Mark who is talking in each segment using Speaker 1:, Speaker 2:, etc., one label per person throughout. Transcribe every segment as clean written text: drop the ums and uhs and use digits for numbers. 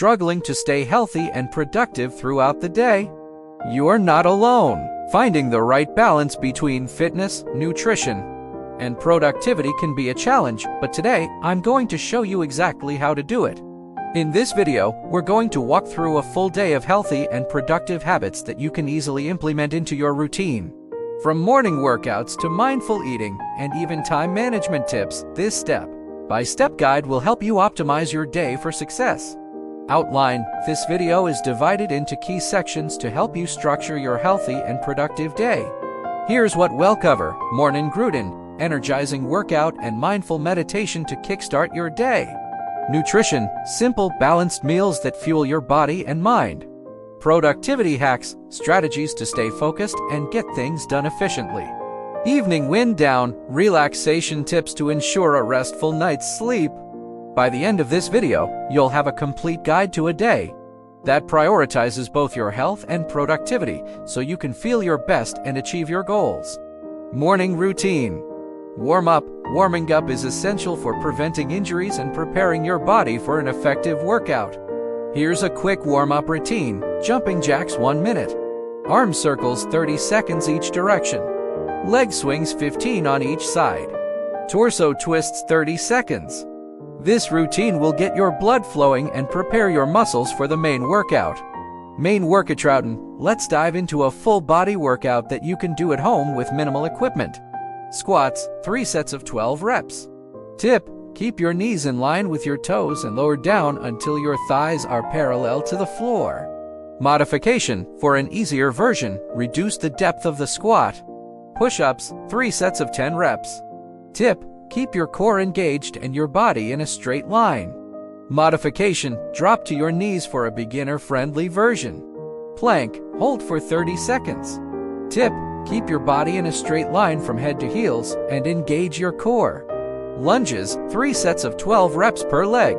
Speaker 1: Struggling to stay healthy and productive throughout the day? You're not alone. Finding the right balance between fitness, nutrition, and productivity can be a challenge, but today I'm going to show you exactly how to do it. In this video, we're going to walk through a full day of healthy and productive habits that you can easily implement into your routine. From morning workouts to mindful eating and even time management tips, this step-by-step guide will help you optimize your day for success. Outline: this video is divided into key sections to help you structure your healthy and productive day. Here's what we'll cover: morning routine, energizing workout and mindful meditation to kickstart your day. Nutrition, simple, balanced meals that fuel your body and mind. Productivity hacks, strategies to stay focused and get things done efficiently. Evening wind down, relaxation tips to ensure a restful night's sleep. By the end of this video, you'll have a complete guide to a day that prioritizes both your health and productivity so you can feel your best and achieve your goals. Morning routine. Warming up is essential for preventing injuries and preparing your body for an effective workout. Here's a quick warm-up routine. Jumping jacks 1 minute. Arm circles 30 seconds each direction. Leg swings 15 on each side. Torso twists 30 seconds. This routine will get your blood flowing and prepare your muscles for the main workout. Main workout routine. Let's dive into a full body workout that you can do at home with minimal equipment. Squats, 3 sets of 12 reps. Tip: keep your knees in line with your toes and lower down until your thighs are parallel to the floor. Modification: for an easier version, reduce the depth of the squat. Push-ups, 3 sets of 10 reps. Tip: keep your core engaged and your body in a straight line. Modification: drop to your knees for a beginner-friendly version. Plank, hold for 30 seconds. Tip: keep your body in a straight line from head to heels and engage your core. Lunges, 3 sets of 12 reps per leg.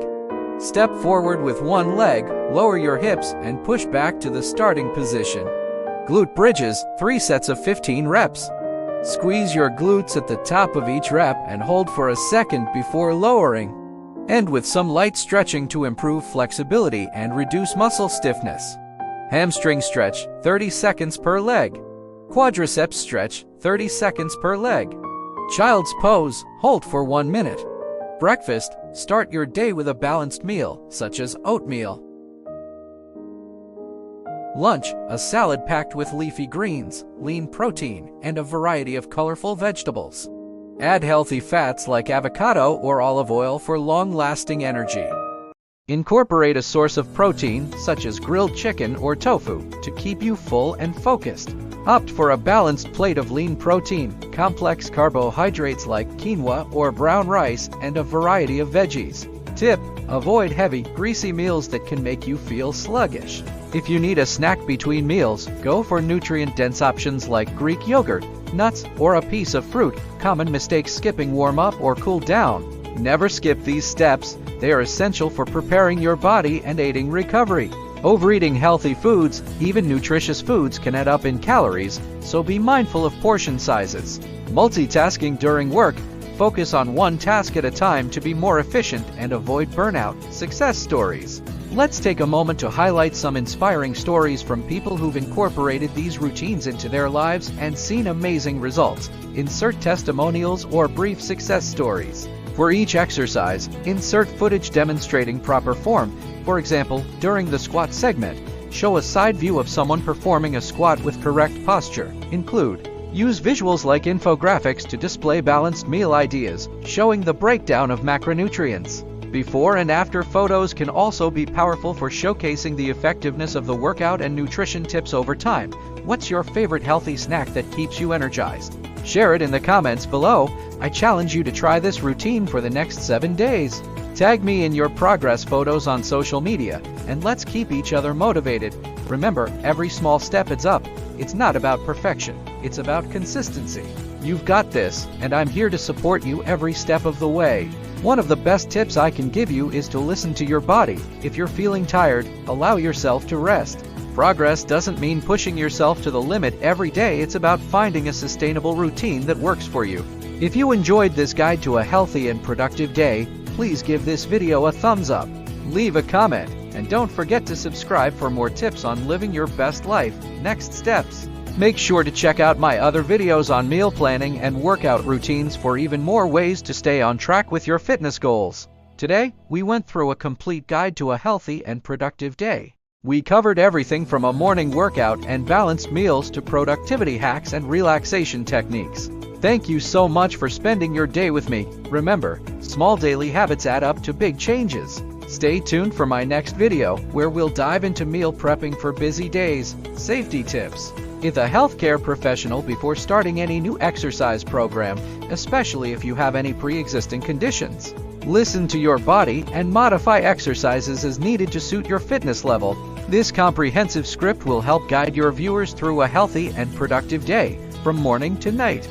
Speaker 1: Step forward with one leg, lower your hips, and push back to the starting position. Glute bridges, 3 sets of 15 reps. Squeeze your glutes at the top of each rep and hold for a second before lowering. End with some light stretching to improve flexibility and reduce muscle stiffness. Hamstring stretch, 30 seconds per leg. Quadriceps stretch, 30 seconds per leg. Child's pose, hold for 1 minute. Breakfast, start your day with a balanced meal, such as oatmeal. Lunch, a salad packed with leafy greens, lean protein, and a variety of colorful vegetables. Add healthy fats like avocado or olive oil for long-lasting energy. Incorporate a source of protein, such as grilled chicken or tofu, to keep you full and focused. Opt for a balanced plate of lean protein, complex carbohydrates like quinoa or brown rice, and a variety of veggies. Tip: avoid heavy, greasy meals that can make you feel sluggish. If you need a snack between meals, go for nutrient-dense options like Greek yogurt, nuts, or a piece of fruit. Common mistakes: skipping warm-up or cool down. Never skip these steps. They are essential for preparing your body and aiding recovery. Overeating healthy foods, even nutritious foods, can add up in calories, so be mindful of portion sizes. Multitasking during work. Focus on one task at a time to be more efficient and avoid burnout. Success stories. Let's take a moment to highlight some inspiring stories from people who've incorporated these routines into their lives and seen amazing results. Insert testimonials or brief success stories. For each exercise, insert footage demonstrating proper form. For example, during the squat segment, show a side view of someone performing a squat with correct posture. Use visuals like infographics to display balanced meal ideas, showing the breakdown of macronutrients. Before and after photos can also be powerful for showcasing the effectiveness of the workout and nutrition tips over time. What's your favorite healthy snack that keeps you energized? Share it in the comments below. I challenge you to try this routine for the next 7 days. Tag me in your progress photos on social media, and let's keep each other motivated. Remember, every small step adds up. It's not about perfection, it's about consistency. You've got this, and I'm here to support you every step of the way. One of the best tips I can give you is to listen to your body. If you're feeling tired, allow yourself to rest. Progress doesn't mean pushing yourself to the limit every day. It's about finding a sustainable routine that works for you. If you enjoyed this guide to a healthy and productive day, please give this video a thumbs up. Leave a comment And don't forget to subscribe for more tips on living your best life. Next steps. Make sure to check out my other videos on meal planning and workout routines for even more ways to stay on track with your fitness goals. Today, we went through a complete guide to a healthy and productive day. We covered everything from a morning workout and balanced meals to productivity hacks and relaxation techniques. Thank you so much for spending your day with me. Remember, small daily habits add up to big changes. Stay tuned for my next video, where we'll dive into meal prepping for busy days, safety tips, with a healthcare professional before starting any new exercise program, especially if you have any pre-existing conditions. Listen to your body and modify exercises as needed to suit your fitness level. This comprehensive script will help guide your viewers through a healthy and productive day, from morning to night.